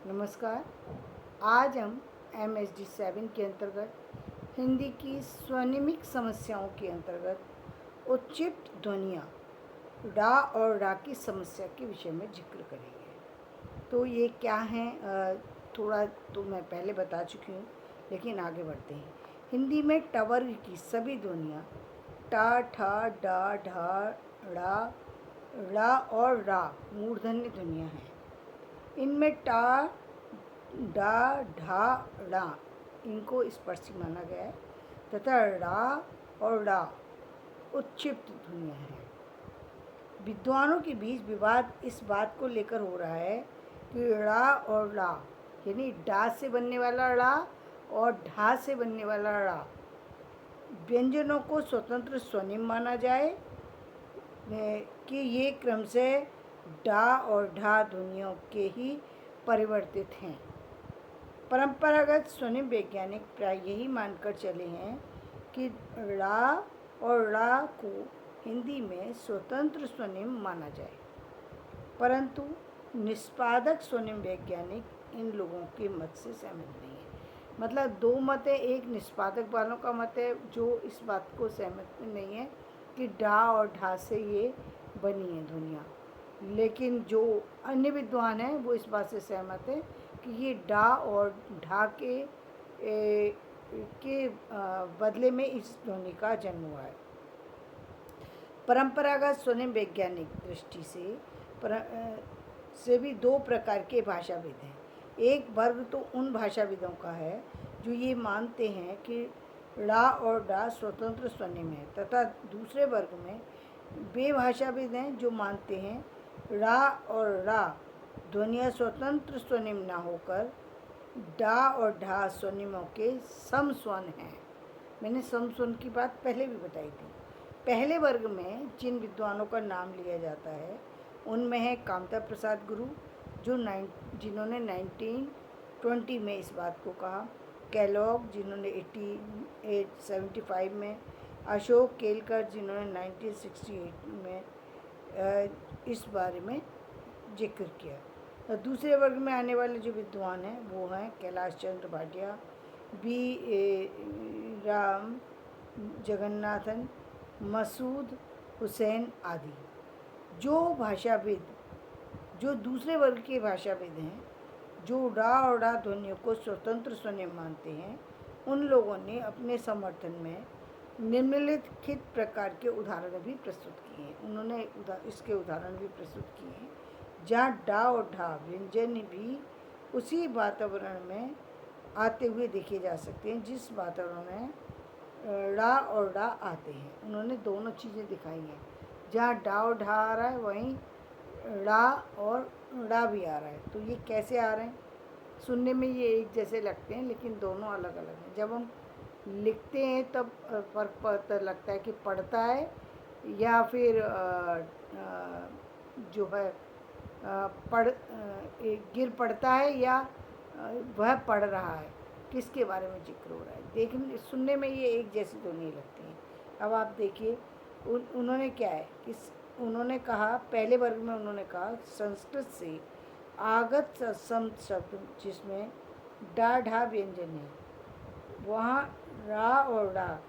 नमस्कार। आज हम MSD 7 के अंतर्गत हिंदी की स्वनिमिक समस्याओं के अंतर्गत उच्चिष्ट ध्वनियाँ डा और रा की समस्या के विषय में जिक्र करेंगे। तो ये क्या हैं, थोड़ा तो मैं पहले बता चुकी हूँ, लेकिन आगे बढ़ते हैं। हिंदी में ट वर्ग की सभी ध्वनियाँ टा, ठा, डा, ढा, ड़ा, ड़ा और रा मूर्धन्य ध्वनियाँ हैं। इनमें टा, डा, ढा, ड़ा इनको स्पर्शी माना गया है तथा रा और ड़ा उच्छिष्ट ध्वनियाँ हैं। विद्वानों के बीच विवाद इस बात को लेकर हो रहा है कि ड़ा और ड़ा यानी डा से बनने वाला ड़ा और ढा से बनने वाला ड़ा व्यंजनों को स्वतंत्र स्वनिम माना जाए कि ये क्रम से डा और ढा ध्वनियों के ही परिवर्तित हैं। परंपरागत स्वनिम वैज्ञानिक प्राय यही मानकर चले हैं कि ड़ा और ड़ा को हिंदी में स्वतंत्र स्वनिम माना जाए, परंतु निष्पादक स्वनिम वैज्ञानिक इन लोगों के मत से सहमत नहीं है। मतलब दो मत है, एक निष्पादक वालों का मत है जो इस बात को सहमत नहीं है कि डा और ढा से ये बनी है ध्वनियाँ, लेकिन जो अन्य विद्वान हैं वो इस बात से सहमत है कि ये डा और ढा के बदले में इस ध्वनि का जन्म हुआ है। परंपरागत स्वनिम वैज्ञानिक दृष्टि से भी दो प्रकार के भाषाविद हैं। एक वर्ग तो उन भाषाविदों का है जो ये मानते हैं कि ड़ा और डा स्वतंत्र स्वनिम है, तथा दूसरे वर्ग में वे भाषाविद हैं जो मानते हैं ड़ा और रा ध्वनियाँ स्वतंत्र स्वनिम न होकर डा और ढा स्वनिमों के समस्वन हैं। मैंने समस्वन की बात पहले भी बताई थी। पहले वर्ग में जिन विद्वानों का नाम लिया जाता है उनमें है कामता प्रसाद गुरु जिन्होंने 1920 में इस बात को कहा, कैलॉग जिन्होंने 1875 में, अशोक केलकर जिन्होंने 1968 में इस बारे में जिक्र किया। दूसरे वर्ग में आने वाले जो विद्वान हैं वो हैं कैलाश चंद्र भाटिया, बी राम जगन्नाथन, मसूद हुसैन आदि। जो दूसरे वर्ग के भाषाविद हैं जो ड़ा और ड़ा ध्वनियों को स्वतंत्र स्वनिम मानते हैं, उन लोगों ने अपने समर्थन में निम्नलिखित प्रकार के उदाहरण भी प्रस्तुत किए हैं। उन्होंने इसके उदाहरण भी प्रस्तुत किए हैं जहाँ डा और ढा व्यंजन भी उसी वातावरण में आते हुए देखे जा सकते हैं जिस वातावरण में ड़ा और डा आते हैं। उन्होंने दोनों चीज़ें दिखाई हैं, जहाँ डा और ढा आ रहा है वहीं ड़ा और ड़ा भी आ रहा है। तो ये कैसे आ रहे हैं? सुनने में ये एक जैसे लगते हैं लेकिन दोनों अलग अलग हैं। जब हम लिखते हैं तब फर्क पता लगता है कि पढ़ता है या फिर जो है गिर पड़ता है या वह पढ़ रहा है, किसके बारे में जिक्र हो रहा है। देखने सुनने में ये एक जैसे तो नहीं लगते हैं। अब आप देखिए उन्होंने क्या है कि उन्होंने कहा, पहले वर्ग में उन्होंने कहा संस्कृत से आगत सम शब्द जिसमें डा ढा व्यंजन है, वहाँ रा और ड़ा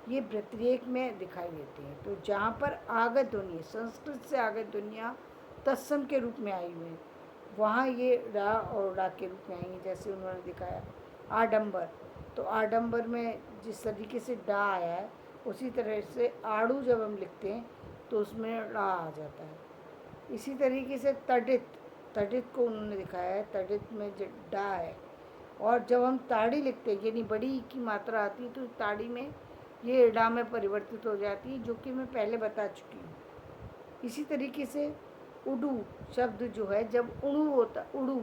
ये व्यतिरेक में दिखाई देते हैं। तो जहाँ पर आगत ध्वनि, संस्कृत से आगत ध्वनियाँ तत्सम के रूप में आई हुई हैं, वहाँ ये रा और ड़ा के रूप में आई हैं। जैसे उन्होंने दिखाया आडंबर, तो आडंबर में जिस तरीके से डा आया है उसी तरह से आड़ू जब हम लिखते हैं तो उसमें ड़ा आ जाता है। इसी तरीके से तड़ित को उन्होंने दिखाया है, तड़ित में जो डा है, और जब हम ताड़ी लिखते हैं यानी बड़ी की मात्रा आती है तो ताड़ी में ये डा में परिवर्तित हो जाती है, जो कि मैं पहले बता चुकी हूँ। इसी तरीके से उडू शब्द जो है, जब उड़ू होता उड़ू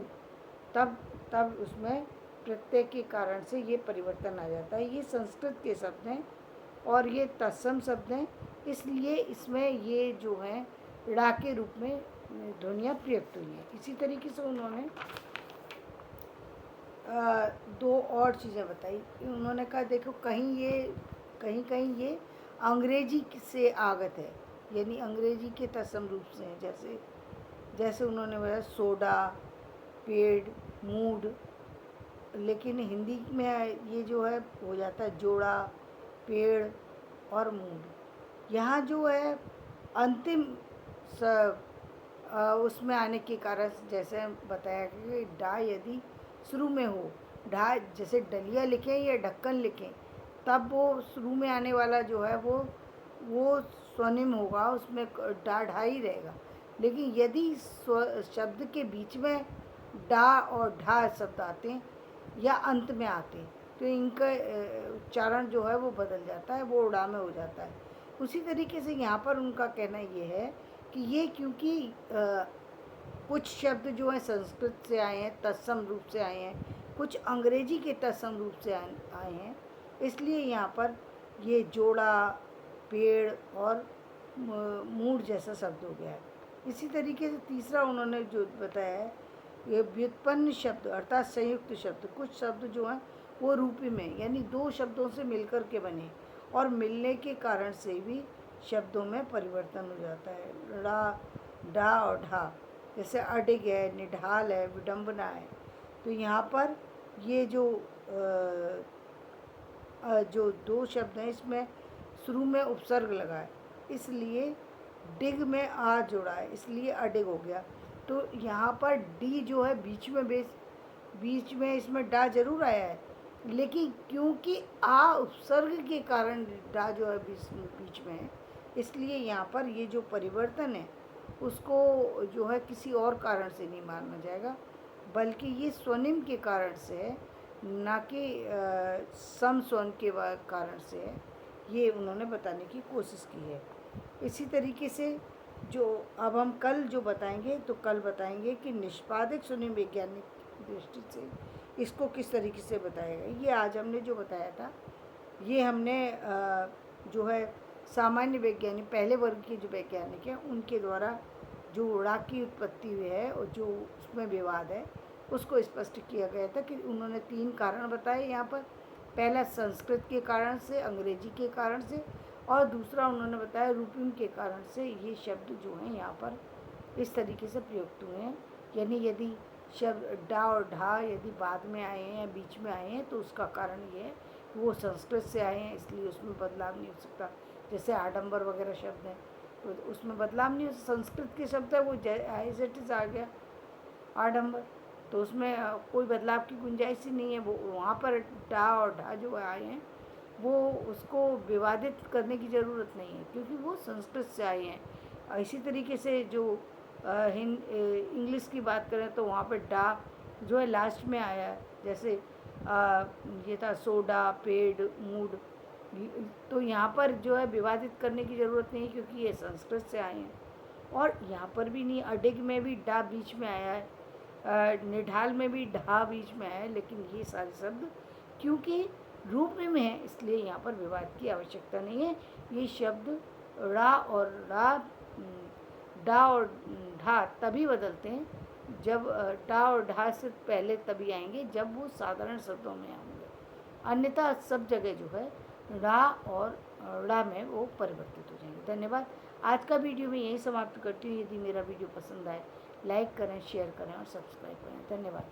तब उसमें प्रत्यय के कारण से ये परिवर्तन आ जाता है। ये संस्कृत के शब्द हैं और ये तत्सम शब्द हैं, इसलिए इसमें ये जो हैं ड़ा के रूप में ध्वनियाँ प्रयुक्त हुई हैं। इसी तरीके से उन्होंने दो और चीज़ें बताई। उन्होंने कहा देखो कहीं ये अंग्रेजी से आगत है, यानी अंग्रेजी के तत्सम रूप से हैं। जैसे उन्होंने बताया सोडा, पेड़, मूड। लेकिन हिंदी में ये जो है हो जाता है जोड़ा, पेड़ और मूड। यहाँ जो है अंतिम उसमें आने के कारण जैसे बताया कि डा यदि शुरू में हो, ढा जैसे डलिया लिखें या ढक्कन लिखें, तब वो शुरू में आने वाला जो है वो स्वनिम होगा, उसमें डा ढा ही रहेगा। लेकिन यदि शब्द के बीच में डा और ढा शब्द आते हैं या अंत में आते हैं, तो इनका उच्चारण जो है वो बदल जाता है, वो उड़ा में हो जाता है। उसी तरीके से यहाँ पर उनका कहना ये है कि ये क्योंकि कुछ शब्द जो हैं संस्कृत से आए हैं, तत्सम रूप से आए हैं, कुछ अंग्रेजी के तत्सम रूप से आए हैं, इसलिए यहाँ पर ये जोड़ा, पेड़ और मूड जैसा शब्द हो गया है। इसी तरीके से तीसरा उन्होंने जो बताया है, ये व्युत्पन्न शब्द अर्थात संयुक्त शब्द। कुछ शब्द जो हैं वो रूपी में यानी दो शब्दों से मिलकर के बने और मिलने के कारण से भी शब्दों में परिवर्तन हो जाता है। ड़ा, डा और ढा, जैसे अडिग है, निढाल है, विडम्बना है। तो यहाँ पर ये जो दो शब्द हैं इसमें शुरू में उपसर्ग लगा है, इसलिए डिग में आ जोड़ा है, इसलिए अडिग हो गया। तो यहाँ पर डी जो है बीच में इसमें डा जरूर आया है, लेकिन क्योंकि आ उपसर्ग के कारण डा जो है बीच में है, इसलिए यहाँ पर ये जो परिवर्तन है उसको जो है किसी और कारण से नहीं माना जाएगा, बल्कि ये स्वनिम के कारण से है, ना कि सम स्वन के कारण से है। ये उन्होंने बताने की कोशिश की है। इसी तरीके से जो अब हम कल जो बताएंगे, तो कल बताएंगे कि निष्पादित स्वनिम वैज्ञानिक दृष्टि से इसको किस तरीके से बताएगा। ये आज हमने जो बताया था, ये हमने जो है सामान्य वैज्ञानिक पहले वर्ग के जो वैज्ञानिक हैं उनके द्वारा जो उड़ा की उत्पत्ति हुई है और जो उसमें विवाद है उसको स्पष्ट किया गया था कि उन्होंने 3 कारण बताए यहाँ पर। पहला संस्कृत के कारण से, अंग्रेजी के कारण से, और दूसरा उन्होंने बताया रूपिम के कारण से ये शब्द जो हैं यहाँ पर इस तरीके से प्रयुक्त हुए हैं। यानी यदि शब्द डा और ढा यदि बाद में आए हैं या बीच में आए हैं तो उसका कारण ये है कि वो संस्कृत से आए हैं, इसलिए उसमें बदलाव नहीं हो सकता। जैसे आडंबर वगैरह शब्द हैं तो उसमें बदलाव नहीं हो, संस्कृत के शब्द है वो एज इट इज़ आ गया आडंबर, तो उसमें कोई बदलाव की गुंजाइश ही नहीं है। वो वहाँ पर डा और ढा जो आए हैं वो उसको विवादित करने की ज़रूरत नहीं है, क्योंकि वो संस्कृत से आए हैं। इसी तरीके से जो इंग्लिश की बात करें तो वहाँ पर डा जो है लास्ट में आया है, जैसे ये था सोडा, पेड, मूड। तो यहाँ पर जो है विवादित करने की ज़रूरत नहीं, क्योंकि ये संस्कृत से आए हैं। और यहाँ पर भी नहीं, अडिग में भी डा बीच में आया है, निढाल में भी ढा बीच में आया है, लेकिन ये सारे शब्द क्योंकि रूप में है इसलिए यहाँ पर विवाद की आवश्यकता नहीं है। ये शब्द ड़ा और रा, डा और ढा तभी बदलते हैं जब डा और ढा से पहले तभी आएंगे जब वो साधारण शब्दों में आएंगे, अन्यथा सब जगह जो है रा और ड़ा में वो परिवर्तित हो जाएंगे। धन्यवाद। आज का वीडियो मैं यही समाप्त करती हूँ। यदि मेरा वीडियो पसंद आए लाइक करें, शेयर करें और सब्सक्राइब करें। धन्यवाद।